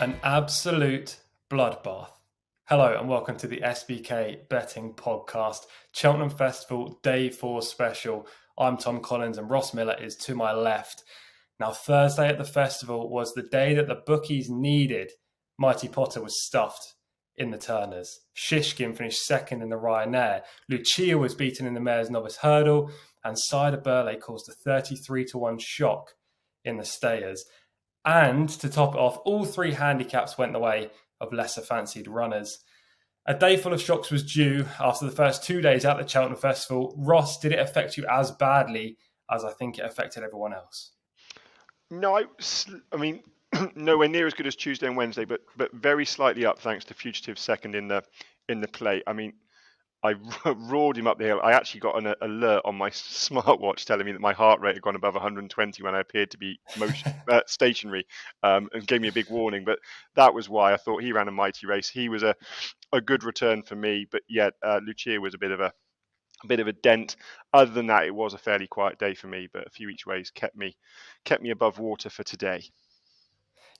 An absolute bloodbath. Hello and welcome to the SBK Betting Podcast, Cheltenham Festival Day 4 special. I'm Tom Collins and Ross Miller is to my left. Now, Thursday at the festival was the day that the bookies needed. Mighty Potter was stuffed in the Turners. Shishkin finished second in the Ryanair. Lucia was beaten in the Mayor's Novice Hurdle, and Cider Burley caused a 33-1 shock in the Stayers. And to top it off, all three handicaps went the way of lesser fancied runners. A day full of shocks was due after the first 2 days at the Cheltenham Festival. Ross, did it affect you as badly as I think it affected everyone else? No, I mean, nowhere near as good as Tuesday and Wednesday, but very slightly up thanks to Fugitive second in the play. I mean, I roared him up the hill. I actually got an alert on my smartwatch telling me that my heart rate had gone above 120 when I appeared to be stationary, and gave me a big warning. But that was why I thought he ran a mighty race. He was a good return for me. But yet, Lucia was a bit of a dent. Other than that, it was a fairly quiet day for me. But a few each ways kept me above water for today.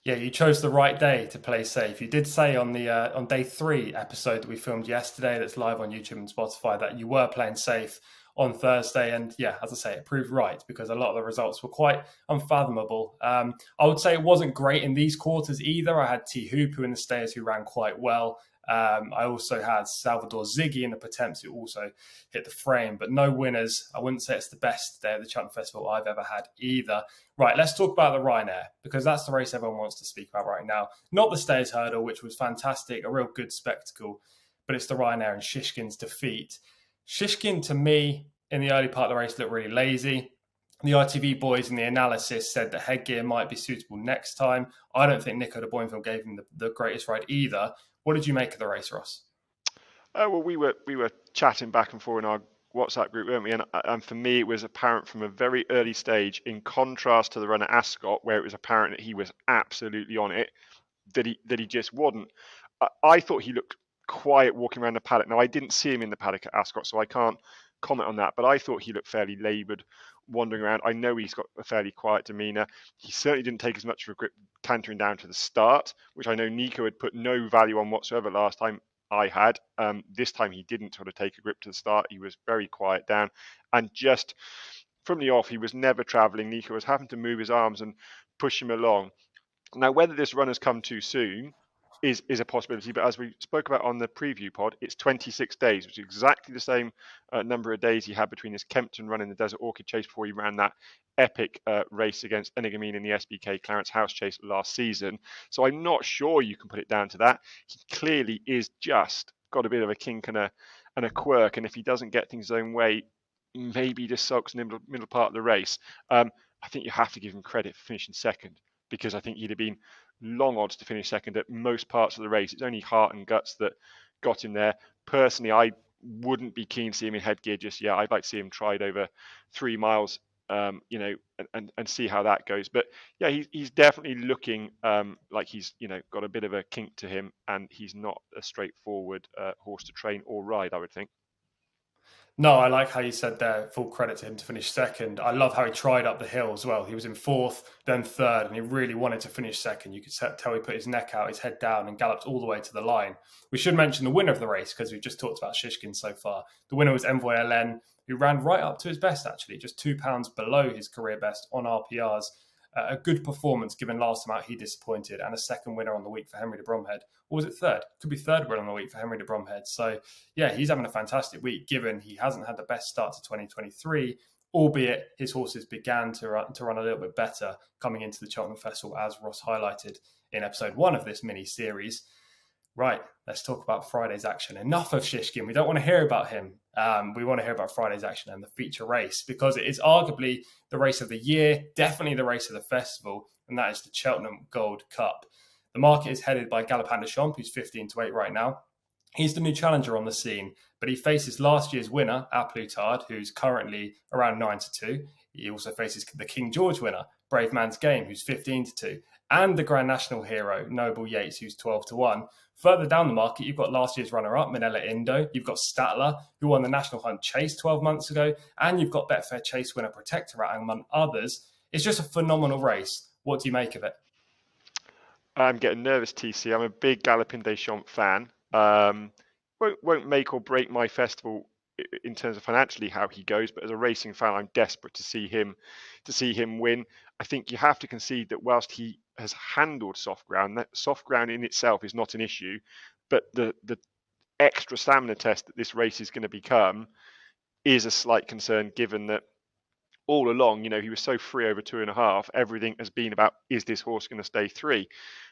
Yeah, you chose the right day to play safe. You did say on the on day 3 episode that we filmed yesterday, that's live on YouTube and Spotify, that you were playing safe on Thursday. And yeah, as I say, it proved right because a lot of the results were quite unfathomable. I would say it wasn't great in these quarters either. I had T Hooper in the Stayers who ran quite well. I also had Salvador Ziggy in the Potemps who also hit the frame, but no winners. I wouldn't say it's the best day of the Cheltenham Festival I've ever had either. Right, let's talk about the Ryanair because that's the race everyone wants to speak about right now. Not the Stayers Hurdle, which was fantastic, a real good spectacle, but it's the Ryanair and Shishkin's defeat. Shishkin, to me, in the early part of the race, looked really lazy. The ITV boys in the analysis said that headgear might be suitable next time. I don't think Nico de Boinville gave him the greatest ride either. What did you make of the race, Ross? Well, we were chatting back and forth in our WhatsApp group, weren't we? And for me, it was apparent from a very early stage, in contrast to the run at Ascot, where it was apparent that he was absolutely on it, that he just wasn't. I thought he looked quiet walking around the paddock. Now, I didn't see him in the paddock at Ascot, so I can't comment on that. But I thought he looked fairly laboured, wandering around. I know he's got a fairly quiet demeanour. He certainly didn't take as much of a grip cantering down to the start, which I know Nico had put no value on whatsoever last time I had. This time he didn't sort of take a grip to the start. He was very quiet down, and just from the off, he was never travelling. Nico was having to move his arms and push him along. Now, whether this run has come too soon is a possibility, but as we spoke about on the preview pod, it's 26 days, which is exactly the same number of days he had between his Kempton run in the Desert Orchid Chase before he ran that epic race against Enigamine in the SBK Clarence House Chase last season. So I'm not sure you can put it down to that. He clearly is just got a bit of a kink and a quirk, and if he doesn't get things his own way, maybe he just sulks in the middle part of the race. I think you have to give him credit for finishing second, because I think he'd have been long odds to finish second at most parts of the race. It's only heart and guts that got him there. Personally, I wouldn't be keen to see him in headgear just yet. I'd like to see him tried over 3 miles, and see how that goes. But yeah, he's definitely looking like he's got a bit of a kink to him, and he's not a straightforward horse to train or ride, I would think. No, I like how you said there, full credit to him to finish second. I love how he tried up the hill as well. He was in 4th, then 3rd, and he really wanted to finish second. You could tell he put his neck out, his head down, and galloped all the way to the line. We should mention the winner of the race, because we've just talked about Shishkin so far. The winner was Envoy LN, who ran right up to his best, actually, just £2 below his career best on RPRs. A good performance given last time out he disappointed, and a second winner on the week for Henry de Bromhead. Or was it 3rd? Could be 3rd winner on the week for Henry de Bromhead. So yeah, he's having a fantastic week given he hasn't had the best start to 2023, albeit his horses began to run a little bit better coming into the Cheltenham Festival, as Ross highlighted in episode 1 of this mini-series. Right, let's talk about Friday's action. Enough of Shishkin. We don't want to hear about him. We want to hear about Friday's action and the feature race, because it is arguably the race of the year, definitely the race of the festival, and that is the Cheltenham Gold Cup. The market is headed by Galopin Des Champs, who's 15-8 right now. He's the new challenger on the scene, but he faces last year's winner, A Plutard, who's currently around 9-2. He also faces the King George winner, Brave Man's Game, who's 15-2. And the Grand National hero, Noble Yates, who's 12-1. Further down the market, you've got last year's runner-up, Minella Indo. You've got Statler, who won the National Hunt Chase 12 months ago. And you've got Betfair Chase winner Protectorate, among others. It's just a phenomenal race. What do you make of it? I'm getting nervous, TC. I'm a big Galopin Des Champs fan. Won't make or break my festival in terms of financially how he goes, but as a racing fan, I'm desperate to see him win. I think you have to concede that whilst he has handled soft ground, that soft ground in itself is not an issue, but the extra stamina test that this race is going to become is a slight concern, given that all along, he was so free over 2.5. Everything has been about, is this horse going to stay 3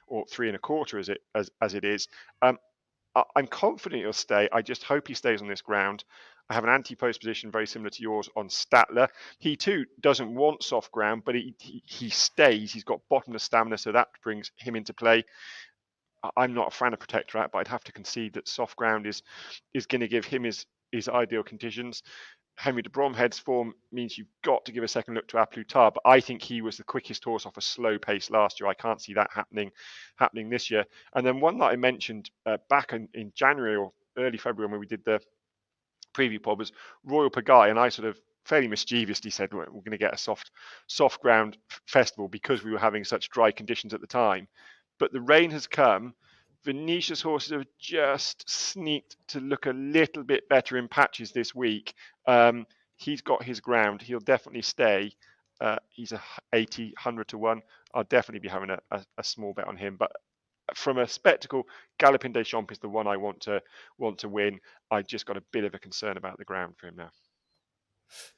or 3.25 as it is? I'm confident he'll stay. I just hope he stays on this ground. I have an anti-post position very similar to yours on Statler. He too doesn't want soft ground, but he stays. He's got bottomless stamina, so that brings him into play. I'm not a fan of Protectorat, but I'd have to concede that soft ground is going to give him his ideal conditions. Henry de Bromhead's form means you've got to give a second look to A Plus Tard, but I think he was the quickest horse off a slow pace last year. I can't see that happening this year. And then one that I mentioned back in January or early February when we did the preview pod was Royal Pagaille, and I sort of fairly mischievously said we're going to get a soft ground festival because we were having such dry conditions at the time. But the rain has come. Venetia's horses have just sneaked to look a little bit better in patches this week. He's got his ground. He'll definitely stay. He's a 80, 100 to 1. I'll definitely be having a small bet on him. But from a spectacle, Galopin Des Champs is the one I want to win. I just got a bit of a concern about the ground for him now.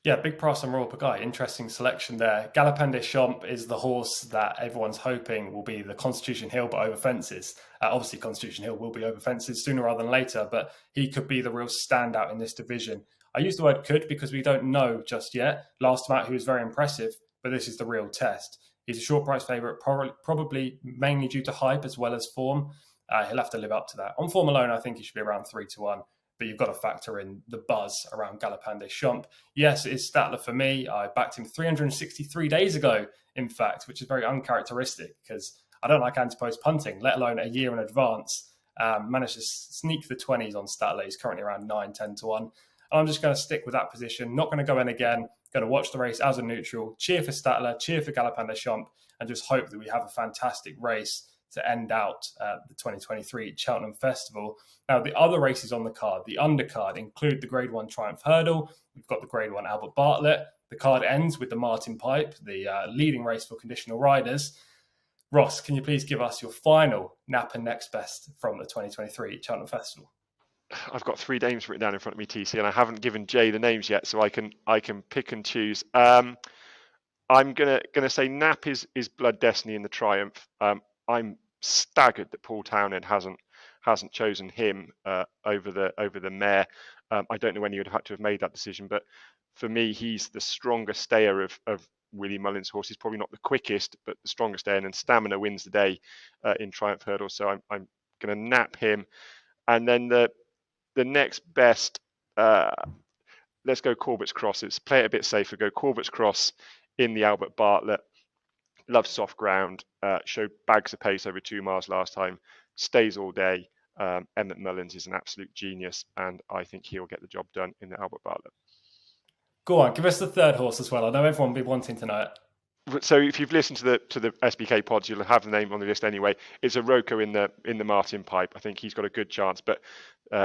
Yeah, big price on Royal Pagaille. Interesting selection there. Galopin Des Champs is the horse that everyone's hoping will be the Constitution Hill, but over fences. Obviously, Constitution Hill will be over fences sooner rather than later, but he could be the real standout in this division. I use the word could because we don't know just yet. Last time out, he was very impressive, but this is the real test. He's a short price favourite, probably mainly due to hype as well as form. He'll have to live up to that. On form alone, I think he should be around 3 to 1. But you've got to factor in the buzz around Galopin Des Champs. Yes, it is Statler for me. I backed him 363 days ago, in fact, which is very uncharacteristic because I don't like anti-post punting, let alone a year in advance. Managed to sneak the 20s on Statler. He's currently around 9, 10 to 1. And I'm just going to stick with that position. Not going to go in again. Going to watch the race as a neutral, cheer for Statler, cheer for Galopin Des Champs, and just hope that we have a fantastic race to end out the 2023 Cheltenham Festival. Now, the other races on the card, the undercard, include the Grade 1 Triumph Hurdle. We've got the Grade 1 Albert Bartlett. The card ends with the Martin Pipe, the leading race for conditional riders. Ross, can you please give us your final nap and next best from the 2023 Cheltenham Festival? I've got 3 names written down in front of me, TC, and I haven't given Jay the names yet, so I can pick and choose. I'm gonna say Nap is Blood Destiny in the Triumph. I'm staggered that Paul Townend hasn't chosen him over the mare. I don't know when he would have had to have made that decision, but for me, he's the strongest stayer of Willie Mullins' horse. He's probably not the quickest, but the strongest stayer, and stamina wins the day in Triumph Hurdle. So I'm going to nap him, and then the next best. Let's go Corbett's Cross. Let's play it a bit safer. Go Corbett's Cross in the Albert Bartlett. Loves soft ground, showed bags of pace over 2 miles last time, stays all day. Emmett Mullins is an absolute genius, and I think he'll get the job done in the Albert Bartlett. Go on, give us the third horse as well. I know everyone will be wanting to know it. So if you've listened to the SBK pods, you'll have the name on the list anyway. It's a Rocco in the Martin Pipe. I think he's got a good chance, but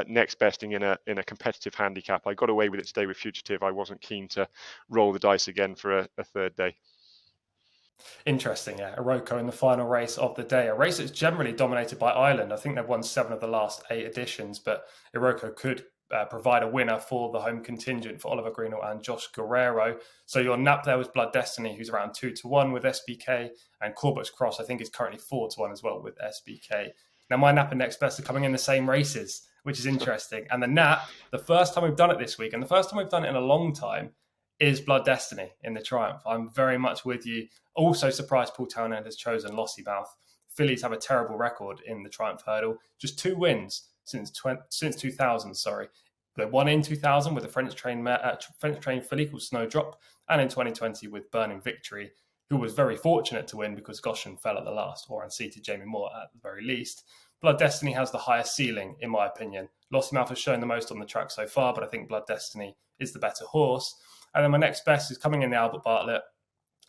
next besting in a competitive handicap. I got away with it today with Fugitive. I wasn't keen to roll the dice again for a third day. Interesting, yeah. Iroko in the final race of the day. A race that's generally dominated by Ireland. I think they've won 7 of the last 8 editions, but Iroko could provide a winner for the home contingent for Oliver Greenall and Josh Guerrero. So your nap there was Blood Destiny, who's around 2 to 1 with SBK, and Corbett's Cross, I think, is currently 4 to 1 as well with SBK. Now, my nap and next best are coming in the same races, which is interesting. And the nap, the first time we've done it this week, and the first time we've done it in a long time, is Blood Destiny in the Triumph. I'm very much with you. Also surprised Paul Townend has chosen Lossiemouth. Phillies have a terrible record in the Triumph Hurdle. Just 2 wins since 2000, sorry. They won in 2000 with a French-trained filly called Snowdrop, and in 2020 with Burning Victory, who was very fortunate to win because Goshen fell at the last, or unseated Jamie Moore at the very least. Blood Destiny has the highest ceiling, in my opinion. Lossiemouth has shown the most on the track so far, but I think Blood Destiny is the better horse. And then my next best is coming in the Albert Bartlett,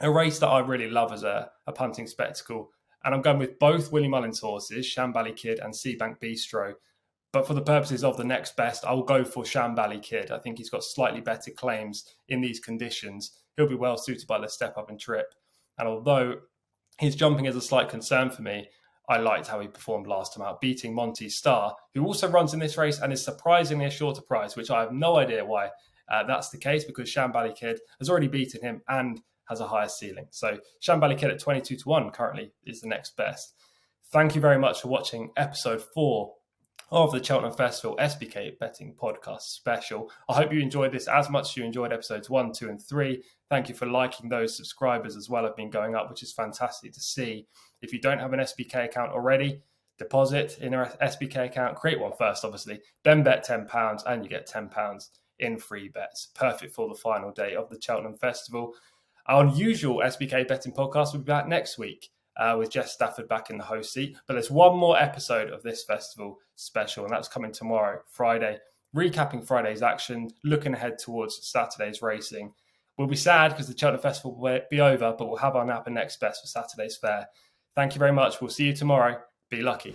a race that I really love as a punting spectacle. And I'm going with both Willie Mullins horses, Shambally Kid and Seabank Bistro. But for the purposes of the next best, I'll go for Shambally Kid. I think he's got slightly better claims in these conditions. He'll be well suited by the step up and trip. And although his jumping is a slight concern for me, I liked how he performed last time out, beating Monty Star, who also runs in this race and is surprisingly a shorter price, which I have no idea why that's the case, because Shambally Kid has already beaten him and has a higher ceiling. So Shambally Kid at 22-1 currently is the next best. Thank you very much for watching episode 4 of the Cheltenham Festival SBK Betting Podcast Special. I hope you enjoyed this as much as you enjoyed episodes 1, 2 and 3. Thank you for liking. Those subscribers as well have been going up, which is fantastic to see. If you don't have an SBK account already, deposit in an SBK account. Create one first, obviously. Then bet £10 and you get £10 in free bets. Perfect for the final day of the Cheltenham Festival. Our usual SBK Betting Podcast will be back next week. With Jess Stafford back in the host seat. But there's one more episode of this festival special, and that's coming tomorrow, Friday, recapping Friday's action, looking ahead towards Saturday's racing. We'll be sad because the Cheltenham Festival will be over, but we'll have our nap and next best for Saturday's fair. Thank you very much. We'll see you tomorrow. Be lucky.